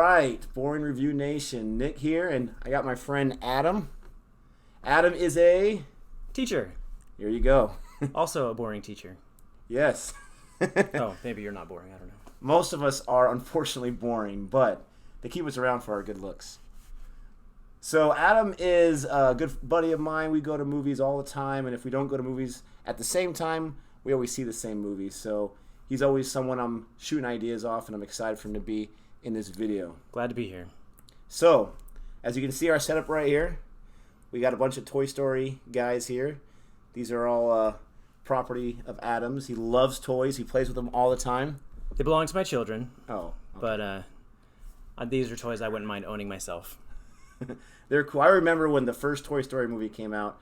right, Boring Review Nation. Nick here, and I got my friend Adam. Adam is a... Teacher. Here you go. Also a boring teacher. Yes. Oh, maybe you're not boring. I don't know. Most of us are unfortunately boring, but they keep us around for our good looks. So Adam is a good buddy of mine. We go to movies all the time, and if we don't go to movies at the same time, we always see the same movies. So he's always someone I'm shooting ideas off, and I'm excited for him to be in this video. Glad to be here. So, as you can see our setup right here, we got a bunch of Toy Story guys here. These are all property of Adam's. He loves toys. He plays with them all the time. They belong to my children. Oh. Okay. But these are toys I wouldn't mind owning myself. They're cool. I remember when the first Toy Story movie came out,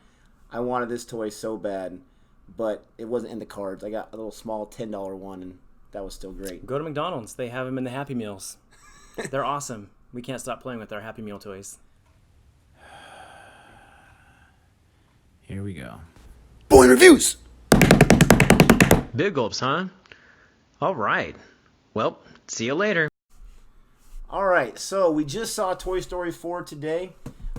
I wanted this toy so bad, but it wasn't in the cards. I got a little small $10 one, and that was still great. Go to McDonald's. They have them in the Happy Meals. They're awesome. We can't stop playing with our Happy Meal toys. Here we go. Boring Reviews! Big gulps, huh? All right. Well, see you later. All right, so we just saw Toy Story 4 today.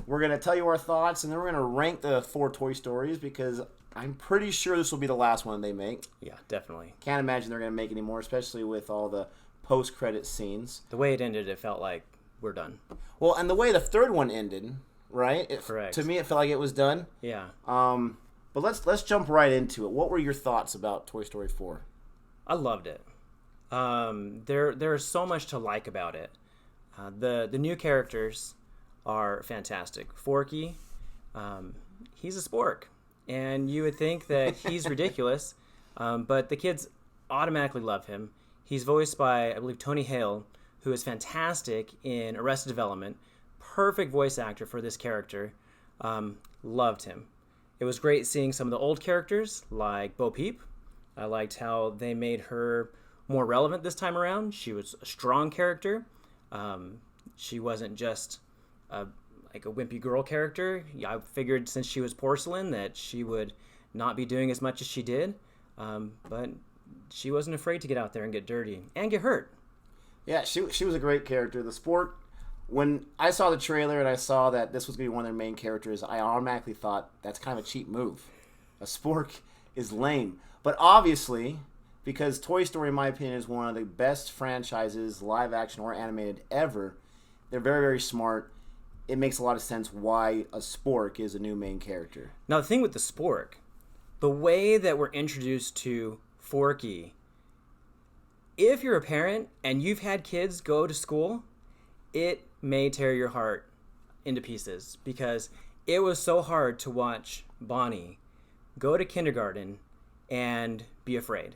We're going to tell you our thoughts, and then we're going to rank the 4 Toy Stories because I'm pretty sure this will be the last one they make. Yeah, definitely. Can't imagine they're going to make any more, especially with all the post-credit scenes. The way it ended, it felt like we're done. Well, and the way the third one ended, right? Correct. To me, it felt like it was done. Yeah. But let's jump right into it. What were your thoughts about Toy Story 4? I loved it. There's so much to like about it. The new characters are fantastic. Forky, he's a spork, and you would think that he's ridiculous, but the kids automatically love him. He's voiced by, I believe, Tony Hale, who is fantastic in Arrested Development. Perfect voice actor for this character. Loved him. It was great seeing some of the old characters, like Bo Peep. I liked how they made her more relevant this time around. She was a strong character. She wasn't just like a wimpy girl character. I figured since she was porcelain that she would not be doing as much as she did. But she wasn't afraid to get out there and get dirty and get hurt. Yeah, she was a great character. The sport, when I saw the trailer and I saw that this was going to be one of their main characters, I automatically thought that's kind of a cheap move. A spork is lame. But obviously, because Toy Story, in my opinion, is one of the best franchises, live action or animated ever, they're very, very smart. It makes a lot of sense why a spork is a new main character. Now, the thing with the spork, the way that we're introduced to Forky, if you're a parent and you've had kids go to school, it may tear your heart into pieces because it was so hard to watch Bonnie go to kindergarten and be afraid.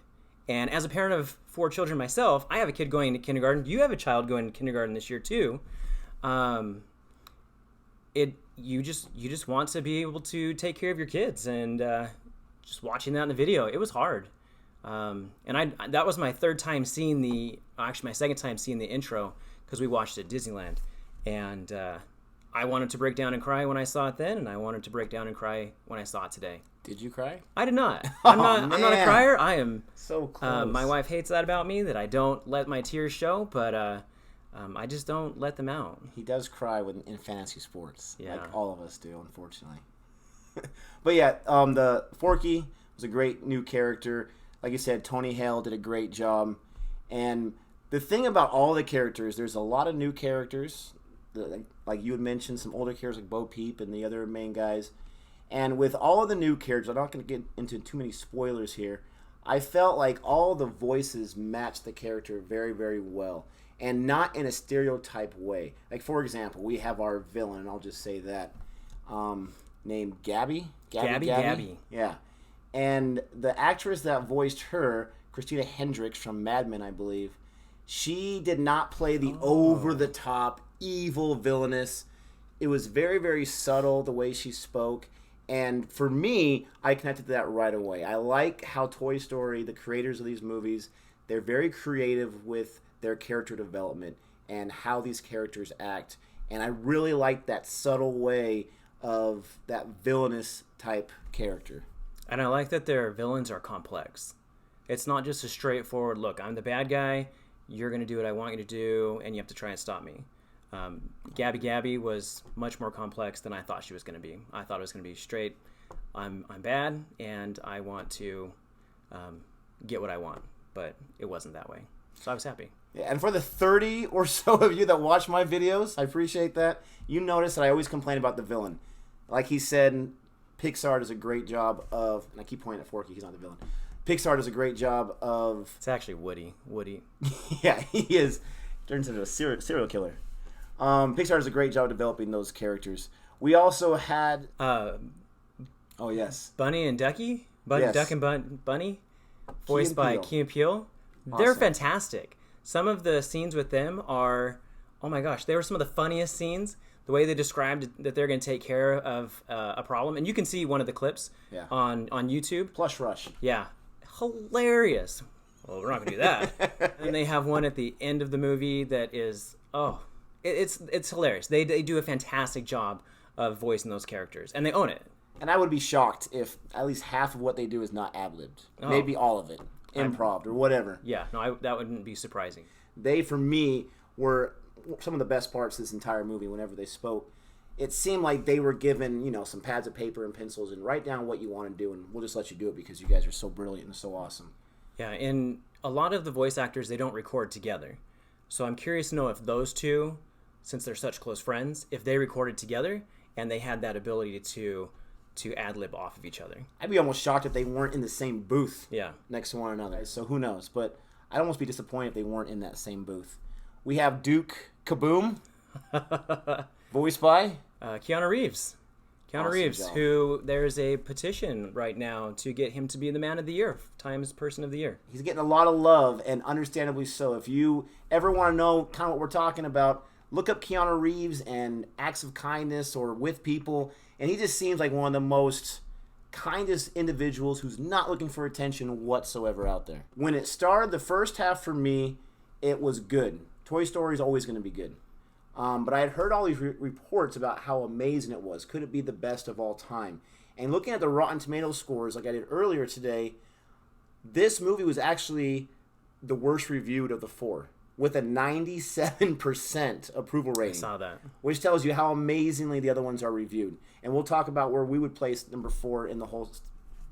And as a parent of 4 children myself, I have a kid going to kindergarten. You have a child going to kindergarten this year too. You just want to be able to take care of your kids, and just watching that in the video, it was hard. And that was my third time seeing my second time seeing the intro because we watched it at Disneyland, and I wanted to break down and cry when I saw it then, and I wanted to break down and cry when I saw it today. Did you cry? I did not. I'm not a crier. I am so close. My wife hates that about me, that I don't let my tears show, but I just don't let them out. He does cry in fantasy sports, Yeah. like all of us do, unfortunately. But yeah, the Forky was a great new character. Like you said, Tony Hale did a great job. And the thing about all the characters, there's a lot of new characters. Like you had mentioned, some older characters like Bo Peep and the other main guys. And with all of the new characters, I'm not going to get into too many spoilers here. I felt like all the voices matched the character very, very well. And not in a stereotype way. Like, for example, we have our villain, and I'll just say that, named Gabby. Gabby. Yeah. And the actress that voiced her, Christina Hendricks from Mad Men, I believe, she did not play the over-the-top, evil villainess. It was very, very subtle, the way she spoke. And for me, I connected to that right away. I like how Toy Story, the creators of these movies, they're very creative with their character development and how these characters act. And I really like that subtle way of that villainous type character. And I like that their villains are complex. It's not just a straightforward, look, I'm the bad guy, you're going to do what I want you to do, and you have to try and stop me. Gabby was much more complex than I thought she was going to be. I thought it was going to be straight, I'm bad, and I want to get what I want. But it wasn't that way. So I was happy. Yeah, and for the 30 or so of you that watch my videos, I appreciate that. You notice that I always complain about the villain. Like he said, Pixar does a great job of, and I keep pointing at Forky, he's not the villain. Pixar does a great job of... It's actually Woody. Yeah, he is. Turns into a serial killer. Pixar does a great job developing those characters. We also had... oh, yes. Bunny and Ducky? Yes. Duck and Bunny? Voiced by Key and Peele. Awesome. They're fantastic. Some of the scenes with them are... Oh my gosh, they were some of the funniest scenes. The way they described that they're going to take care of a problem. And you can see one of the clips on YouTube. Plush Rush. Yeah. Hilarious. Well, we're not going to do that. And they have one at the end of the movie that is... It's hilarious. They do a fantastic job of voicing those characters. And they own it. And I would be shocked if at least half of what they do is not ad-libbed. Oh. Maybe all of it. Improv or whatever. Yeah, no, that wouldn't be surprising. They, for me, were some of the best parts of this entire movie whenever they spoke. It seemed like they were given, some pads of paper and pencils and write down what you want to do, and we'll just let you do it because you guys are so brilliant and so awesome. Yeah, and a lot of the voice actors, they don't record together. So I'm curious to know if those two, since they're such close friends, if they recorded together and they had that ability to ad-lib off of each other. I'd be almost shocked if they weren't in the same booth next to one another. So who knows? But I'd almost be disappointed if they weren't in that same booth. We have Duke Kaboom, voiced by Keanu Reeves. Keanu Reeves, job. who there's a petition right now to get him to be the Man of the Year, Times Person of the Year. He's getting a lot of love, and understandably so. If you ever want to know kind of what we're talking about, look up Keanu Reeves and acts of kindness or with people, and he just seems like one of the most kindest individuals who's not looking for attention whatsoever out there. When it started, the first half for me, it was good. Toy Story is always going to be good. But I had heard all these reports about how amazing it was. Could it be the best of all time? And looking at the Rotten Tomatoes scores like I did earlier today, this movie was actually the worst reviewed of the four, with a 97% approval rating. I saw that. Which tells you how amazingly the other ones are reviewed. And we'll talk about where we would place number 4 in the whole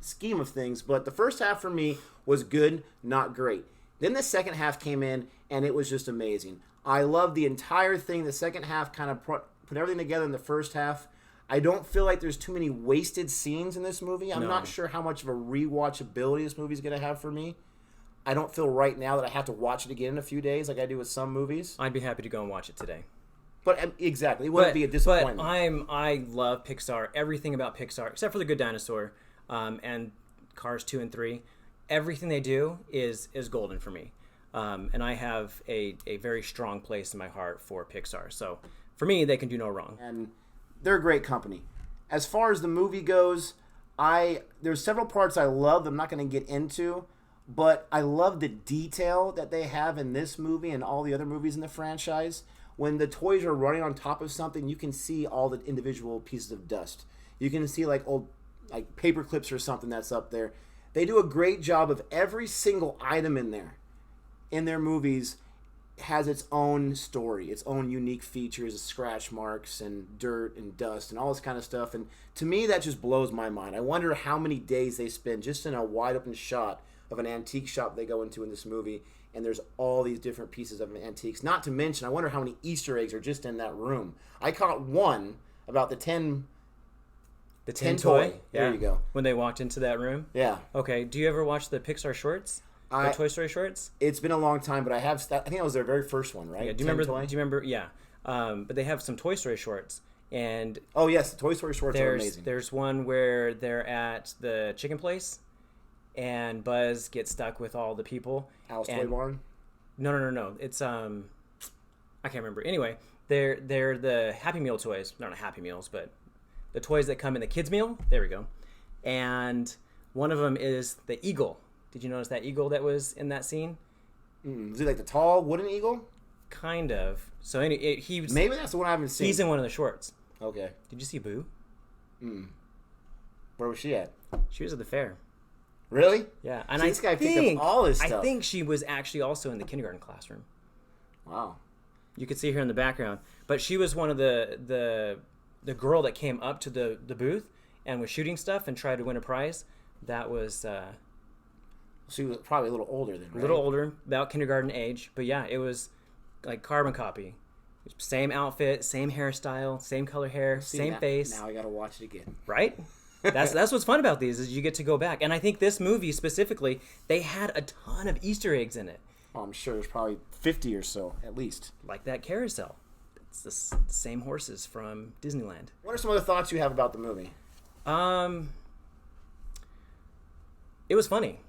scheme of things. But the first half for me was good, not great. Then the second half came in, and it was just amazing. I love the entire thing. The second half kind of put everything together in the first half. I don't feel like there's too many wasted scenes in this movie. I'm not sure how much of a rewatchability this movie is going to have for me. I don't feel right now that I have to watch it again in a few days like I do with some movies. I'd be happy to go and watch it today. But exactly, it wouldn't be a disappointment. But I love Pixar. Everything about Pixar, except for The Good Dinosaur and Cars 2 and 3, everything they do is golden for me. And I have a very strong place in my heart for Pixar. So for me, they can do no wrong. And they're a great company. As far as the movie goes, there's several parts I love that I'm not going to get into, but I love the detail that they have in this movie and all the other movies in the franchise. When the toys are running on top of something, you can see all the individual pieces of dust. You can see old paper clips or something that's up there. They do a great job of every single item in their movies has its own story, its own unique features, scratch marks and dirt and dust and all this kind of stuff. And to me, that just blows my mind. I wonder how many days they spend just in a wide open shot of an antique shop they go into in this movie, and there's all these different pieces of antiques. Not to mention, I wonder how many Easter eggs are just in that room. I caught one about the 10 toy. Yeah. There you go. When they walked into that room? Yeah. Okay, do you ever watch the Pixar shorts? The Toy Story shorts? It's been a long time, but I think that was their very first one, right? Yeah, do you remember? Yeah. But they have some Toy Story shorts. And oh, yes, the Toy Story shorts are amazing. There's one where they're at the chicken place, and Buzz gets stuck with all the people. Alice Toy Barn? No. It's I can't remember. Anyway, they're the Happy Meal toys. Not Happy Meals, but the toys that come in the kids meal. There we go. And one of them is the eagle. Did you notice that eagle that was in that scene? Is it like the tall wooden eagle? Kind of. So anyway, maybe that's the one I haven't seen. He's in one of the shorts. Okay. Did you see Boo? Where was she at? She was at the fair. Really? Yeah, and See, I this guy picked think up all this I stuff. think she was actually also in the kindergarten classroom. Wow. You could see her in the background, but she was one of the girl that came up to the booth and was shooting stuff and tried to win a prize. That was She was probably a little older than, right? a little older, about kindergarten age. But yeah, it was like carbon copy. Same outfit, same hairstyle, same color hair, See, same face. Now I got to watch it again. Right? That's what's fun about these is you get to go back. And I think this movie specifically, they had a ton of Easter eggs in it. Oh, I'm sure there's probably 50 or so, at least. Like that carousel. It's the same horses from Disneyland. What are some other thoughts you have about the movie? It was funny.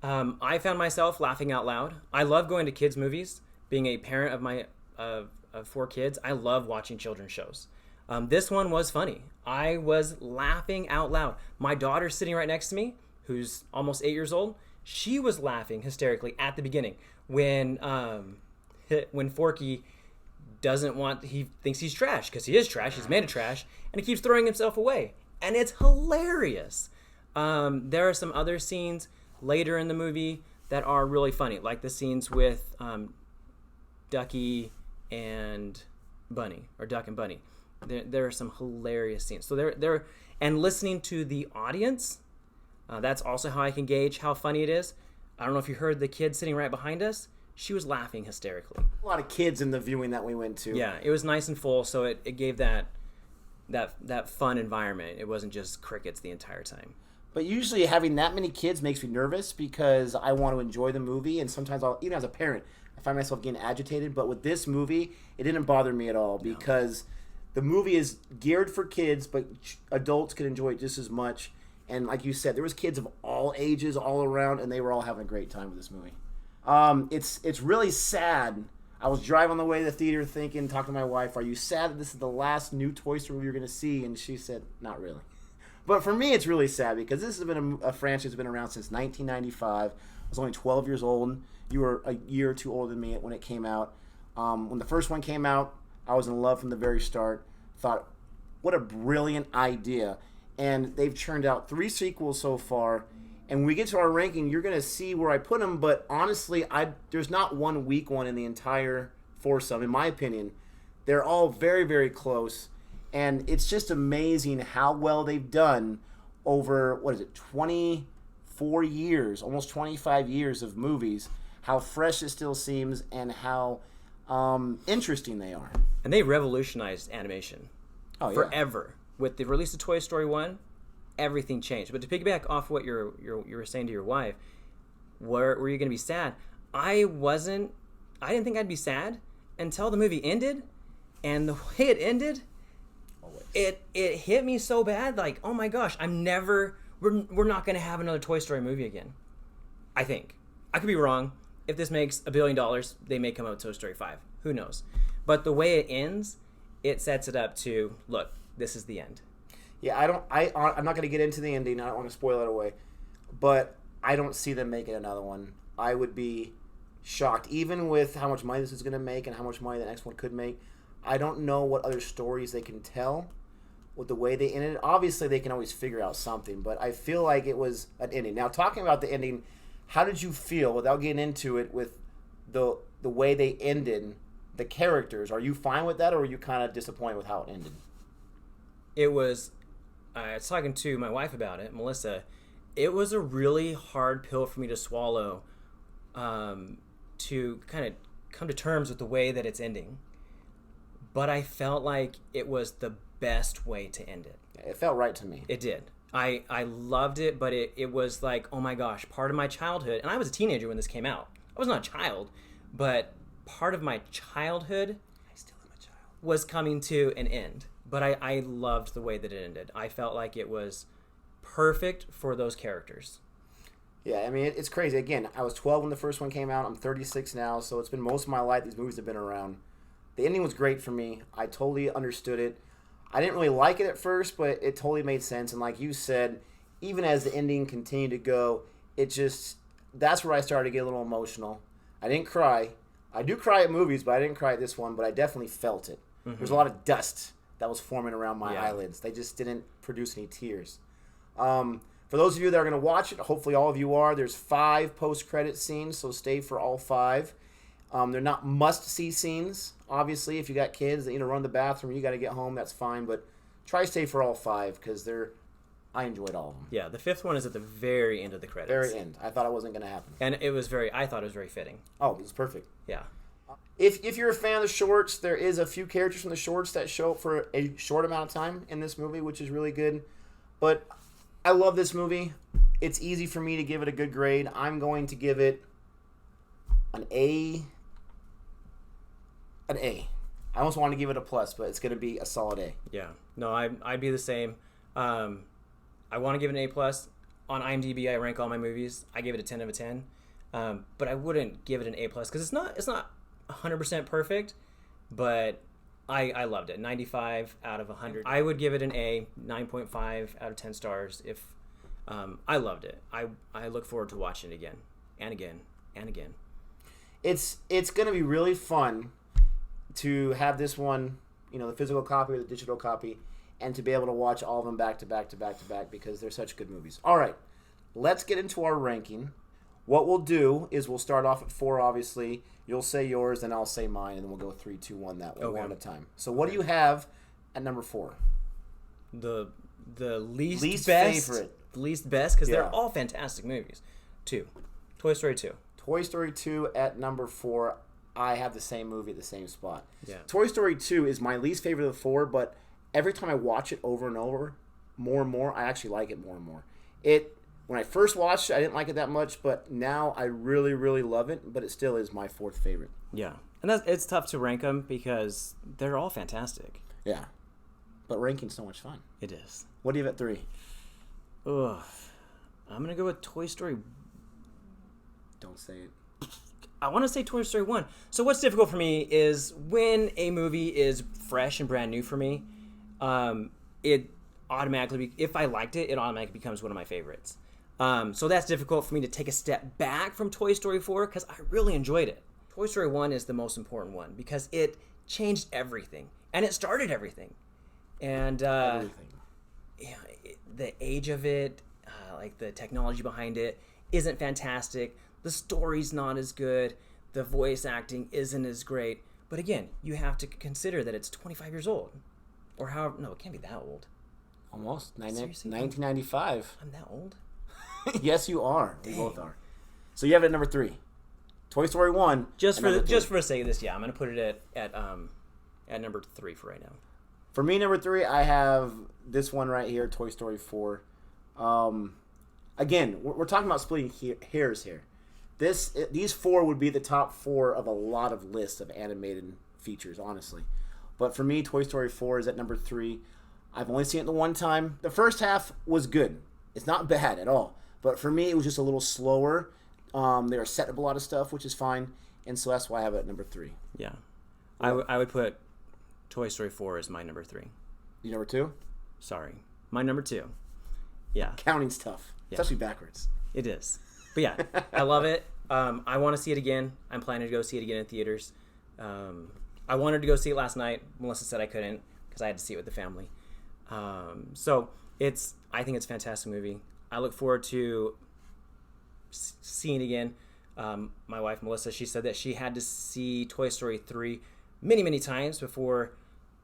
I found myself laughing out loud. I love going to kids' movies. Being a parent of 4 kids, I love watching children's shows. This one was funny. I was laughing out loud. My daughter's sitting right next to me, who's almost 8 years old. She was laughing hysterically at the beginning when Forky he thinks he's trash because he is trash. He's made of trash, and he keeps throwing himself away, and it's hilarious. There are some other scenes later in the movie that are really funny, like the scenes with Ducky and Bunny, or Duck and Bunny. There are some hilarious scenes. So there, and listening to the audience, that's also how I can gauge how funny it is. I don't know if you heard the kid sitting right behind us. She was laughing hysterically. A lot of kids in the viewing that we went to. Yeah, it was nice and full, so it gave that fun environment. It wasn't just crickets the entire time. But usually having that many kids makes me nervous because I want to enjoy the movie, and sometimes even as a parent, I find myself getting agitated. But with this movie, it didn't bother me at all because the movie is geared for kids, but adults can enjoy it just as much. And like you said, there was kids of all ages all around, and they were all having a great time with this movie. It's really sad. I was driving on the way to the theater talking to my wife, are you sad that this is the last new Toy Story movie you're going to see? And she said, not really. But for me, it's really sad because this has been a franchise that's been around since 1995. I was only 12 years old. You were a year or two older than me when it came out. When the first one came out, I was in love from the very start. Thought, what a brilliant idea. And they've churned out 3 sequels so far. And when we get to our ranking, you're going to see where I put them. But honestly, there's not one weak one in the entire foursome, in my opinion. They're all very, very close. And it's just amazing how well they've done over, 24 years, almost 25 years of movies, how fresh it still seems, and how interesting they are. And they revolutionized animation forever. With the release of Toy Story 1, everything changed. But to piggyback off what you were saying to your wife, were you going to be sad? I didn't think I'd be sad until the movie ended. And the way it ended, it hit me so bad, like, oh my gosh, we're not going to have another Toy Story movie again. I think. I could be wrong. If this makes $1 billion, they may come out with Toy Story 5. Who knows? But the way it ends, it sets it up to, look, this is the end. Yeah, I'm not going to get into the ending. I don't want to spoil it away. But I don't see them making another one. I would be shocked, even with how much money this is going to make and how much money the next one could make. I don't know what other stories they can tell with the way they ended it. Obviously, they can always figure out something, but I feel like it was an ending. Now, talking about the ending, how did you feel, without getting into it, with the way they ended the characters? Are you fine with that, or were you kind of disappointed with how it ended? It was, I was talking to my wife about it, Melissa. It was a really hard pill for me to swallow, to kind of come to terms with the way that it's ending. But I felt like it was the best way to end it. It felt right to me. It did. I loved it, but it was like, oh my gosh, part of my childhood, and I was a teenager when this came out. I was not a child, but part of my childhood I still am a child. was coming to an end. But I loved the way that it ended. I felt like it was perfect for those characters. Yeah, I mean, it's crazy. Again, I was 12 when the first one came out. I'm 36 now, so it's been most of my life these movies have been around. The ending was great for me. I totally understood it. I didn't really like it at first, but it totally made sense. And like you said, even as the ending continued to go, that's where I started to get a little emotional. I didn't cry. I do cry at movies, but I didn't cry at this one, but I definitely felt it. Mm-hmm. There's a lot of dust that was forming around my eyelids. They just didn't produce any tears. For those of you that are going to watch it, hopefully all of you are, there's 5 post-credit scenes, so stay for all 5. They're not must-see scenes. Obviously, if you got kids that run the bathroom, you got to get home, that's fine. But try to stay for all 5 because I enjoyed all of them. Yeah, the 5th one is at the very end of the credits. Very end. I thought it wasn't going to happen. And I thought it was very fitting. Oh, it was perfect. Yeah. If you're a fan of the shorts, there is a few characters from the shorts that show up for a short amount of time in this movie, which is really good. But I love this movie. It's easy for me to give it a good grade. I'm going to give it an A. An A. I almost want to give it a plus, but it's going to be a solid A. Yeah. No, I'd be the same. I want to give it an A plus. On IMDb, I rank all my movies. I gave it a 10 out of 10. But I wouldn't give it an A plus because it's not 100% perfect, but I loved it. 95 out of 100. I would give it an A, 9.5 out of 10 stars. If I loved it. I look forward to watching it again and again and again. It's going to be really fun to have this one, the physical copy or the digital copy, and to be able to watch all of them back to back to back to back because they're such good movies. All right, let's get into our ranking. What we'll do is we'll start off at 4, obviously. You'll say yours, and I'll say mine, and then we'll go 3, 2, 1 that way, one at a time. So what do you have at number 4? The least best, favorite. The least best, because they're all fantastic movies. 2. Toy Story 2. Toy Story 2 at number 4. I have the same movie at the same spot. Yeah. Toy Story 2 is my least favorite of the 4, but every time I watch it over and over, more and more, I actually like it more and more. When I first watched it, I didn't like it that much, but now I really, really love it, but it still is my 4th favorite. Yeah. And it's tough to rank them because they're all fantastic. Yeah. But ranking's so much fun. It is. What do you have at 3? Ugh. I'm going to go with Toy Story. Don't say it. I want to say Toy Story 1. So what's difficult for me is when a movie is fresh and brand new for me, it automatically, if I liked it, it automatically becomes one of my favorites. So that's difficult for me to take a step back from Toy Story 4 because I really enjoyed it. Toy Story 1 is the most important one because it changed everything. And it started everything. And Everything. The age of it, like the technology behind it, isn't fantastic. The story's not as good. The voice acting isn't as great. But again, you have to consider that it's 25 years old. Or however, no, it can't be that old. Almost. Seriously? 1995. I'm that old? Yes, you are. Dang. We both are. So you have it at number 3. Toy Story 1. Just for the sake of this, yeah, I'm gonna put it at number 3 for right now. For me, number 3, I have this one right here, Toy Story 4. Again, we're talking about splitting hairs here. These 4 would be the top 4 of a lot of lists of animated features, honestly. But for me, Toy Story 4 is at number 3. I've only seen it the one time. The first half was good. It's not bad at all. But for me, it was just a little slower. They were setting up a lot of stuff, which is fine. And so that's why I have it at number 3. Yeah. I would put Toy Story 4 as my number 3. You number 2? Sorry. My number 2. Yeah. Counting's tough. Yeah. Especially backwards. It is. But yeah, I love it. I want to see it again. I'm planning to go see it again in theaters. I wanted to go see it last night. Melissa said I couldn't because I had to see it with the family. So I think it's a fantastic movie. I look forward to seeing it again. My wife, Melissa, she said that she had to see Toy Story 3 many, many times before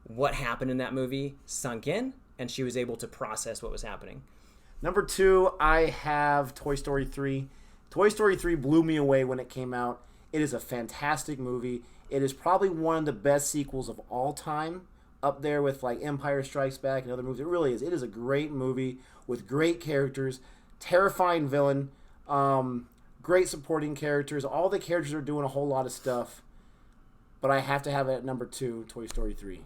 what happened in that movie sunk in, and she was able to process what was happening. Number 2, I have Toy Story 3. Toy Story 3 blew me away when it came out. It is a fantastic movie. It is probably one of the best sequels of all time, up there with like Empire Strikes Back and other movies. It really is. It is a great movie with great characters, terrifying villain, great supporting characters. All the characters are doing a whole lot of stuff. But I have to have it at number 2, Toy Story 3.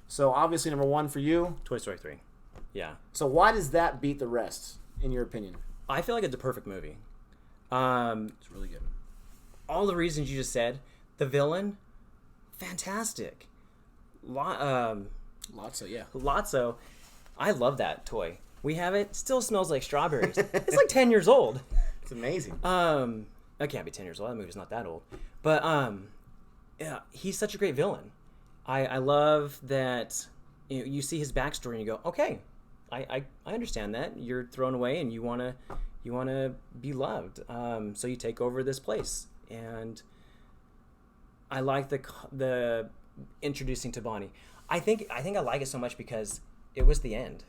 So obviously number 1 for you. Toy Story 3. Yeah. So why does that beat the rest, in your opinion? I feel like it's a perfect movie. It's really good. All the reasons you just said. The villain, fantastic. Lotso, yeah. Lotso, I love that toy. We have it. Still smells like strawberries. It's like 10 years old. It's amazing. It can't be 10 years old. That movie's not that old. But yeah, he's such a great villain. I love that you see his backstory and you go, okay, I understand that you're thrown away and you want to be loved. So you take over this place, and I like the introducing to Bonnie. I think I like it so much because it was the end.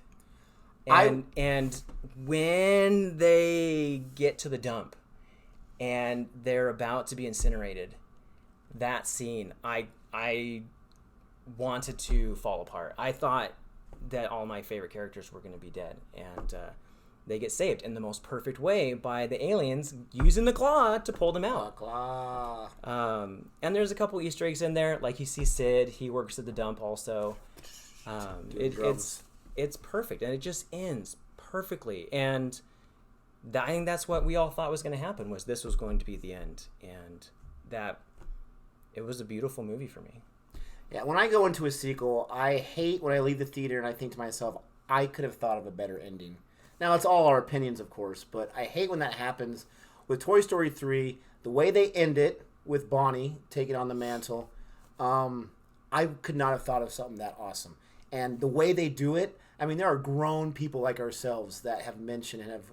And when they get to the dump and they're about to be incinerated, that scene, I wanted to fall apart. I thought that all my favorite characters were going to be dead, and they get saved in the most perfect way by the aliens using the claw to pull them out. Claw. And there's a couple Easter eggs in there, like you see Sid, he works at the dump also. It's perfect, and it just ends perfectly. And I think that's what we all thought was going to happen, was this was going to be the end, and that it was a beautiful movie for me. Yeah, when I go into a sequel, I hate when I leave the theater and I think to myself, I could have thought of a better ending. Now, it's all our opinions, of course, but I hate when that happens. With Toy Story 3, the way they end it with Bonnie taking on the mantle, I could not have thought of something that awesome. And the way they do it, I mean, there are grown people like ourselves that have mentioned and have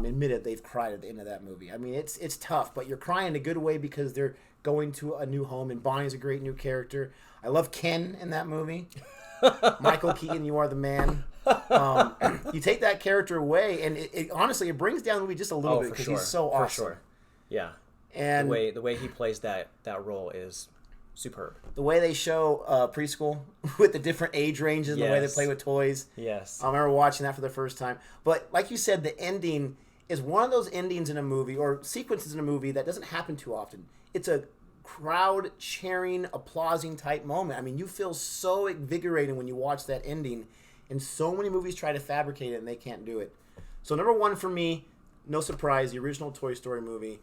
admitted they've cried at the end of that movie. I mean, it's tough, but you're crying in a good way because they're going to a new home, and Bonnie's a great new character. I love Ken in that movie. Michael Keaton, you are the man. You take that character away, and it honestly, it brings down the movie just a little bit because he's so awesome. For sure. Yeah. And the way he plays that role is superb. The way they show preschool with the different age ranges, and the way they play with toys. Yes. I remember watching that for the first time. But like you said, the ending is one of those endings in a movie or sequences in a movie that doesn't happen too often. It's a crowd cheering, applauding type moment. I mean, you feel so invigorating when you watch that ending, and so many movies try to fabricate it and they can't do it. So number one for me, no surprise, the original Toy Story movie.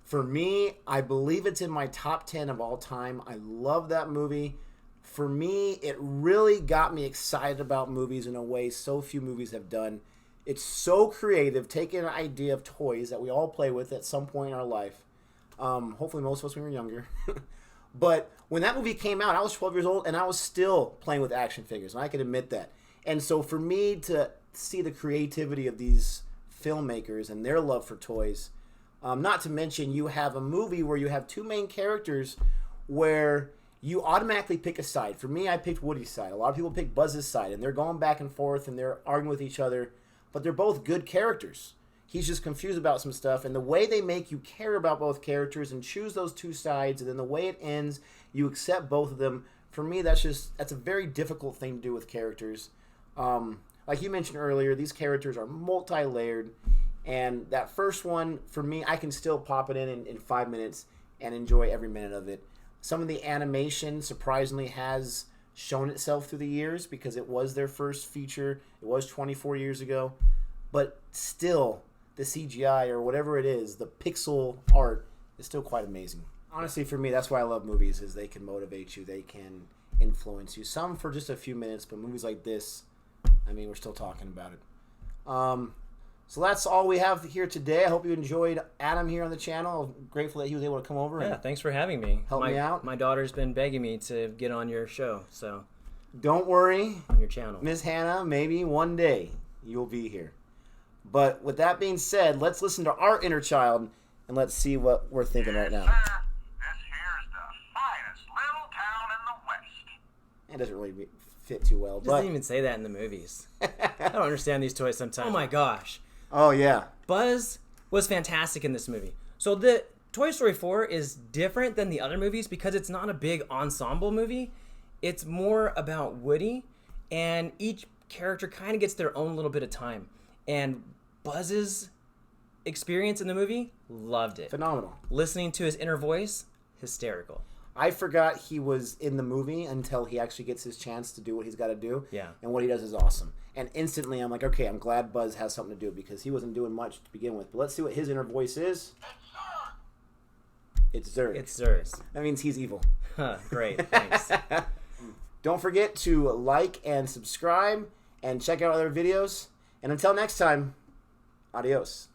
For me, I believe it's in my top 10 of all time. I love that movie. For me, it really got me excited about movies in a way so few movies have done. It's so creative, taking an idea of toys that we all play with at some point in our life. Hopefully most of us when we were younger. But when that movie came out, I was 12 years old, and I was still playing with action figures, and I can admit that. And so for me to see the creativity of these filmmakers and their love for toys, not to mention you have a movie where you have two main characters where you automatically pick a side. For me, I picked Woody's side. A lot of people pick Buzz's side, and they're going back and forth, and they're arguing with each other, but they're both good characters. He's just confused about some stuff, and the way they make you care about both characters and choose those two sides, and then the way it ends, you accept both of them. For me, that's a very difficult thing to do with characters. Like you mentioned earlier, these characters are multi-layered, and that first one, for me, I can still pop it in 5 minutes and enjoy every minute of it. Some of the animation, surprisingly, has shown itself through the years because it was their first feature. It was 24 years ago. But still, the CGI or whatever it is, the pixel art is still quite amazing. Honestly, for me, that's why I love movies, is they can motivate you. They can influence you. Some for just a few minutes, but movies like this, I mean, we're still talking about it. So that's all we have here today. I hope you enjoyed Adam here on the channel. I'm grateful that he was able to come over. Yeah, thanks for having me. Help me out. My daughter's been begging me to get on your show, so. Don't worry. On your channel. Miss Hannah, maybe one day you'll be here. But with that being said, let's listen to our inner child and let's see what we're thinking right now. This here's the finest little town in the West. It doesn't really fit too well. He doesn't even say that in the movies. I don't understand these toys sometimes. Oh my gosh. Oh, yeah. Buzz was fantastic in this movie. So the Toy Story 4 is different than the other movies because it's not a big ensemble movie. It's more about Woody, and each character kind of gets their own little bit of time. And Buzz's experience in the movie, loved it. Phenomenal. Listening to his inner voice, hysterical. I forgot he was in the movie until he actually gets his chance to do what he's got to do. Yeah. And what he does is awesome. And instantly I'm like, okay, I'm glad Buzz has something to do because he wasn't doing much to begin with. But let's see what his inner voice is. It's Zurg. It's Zurg. That means he's evil. Great, thanks. Don't forget to like and subscribe and check out other videos. And until next time, adios.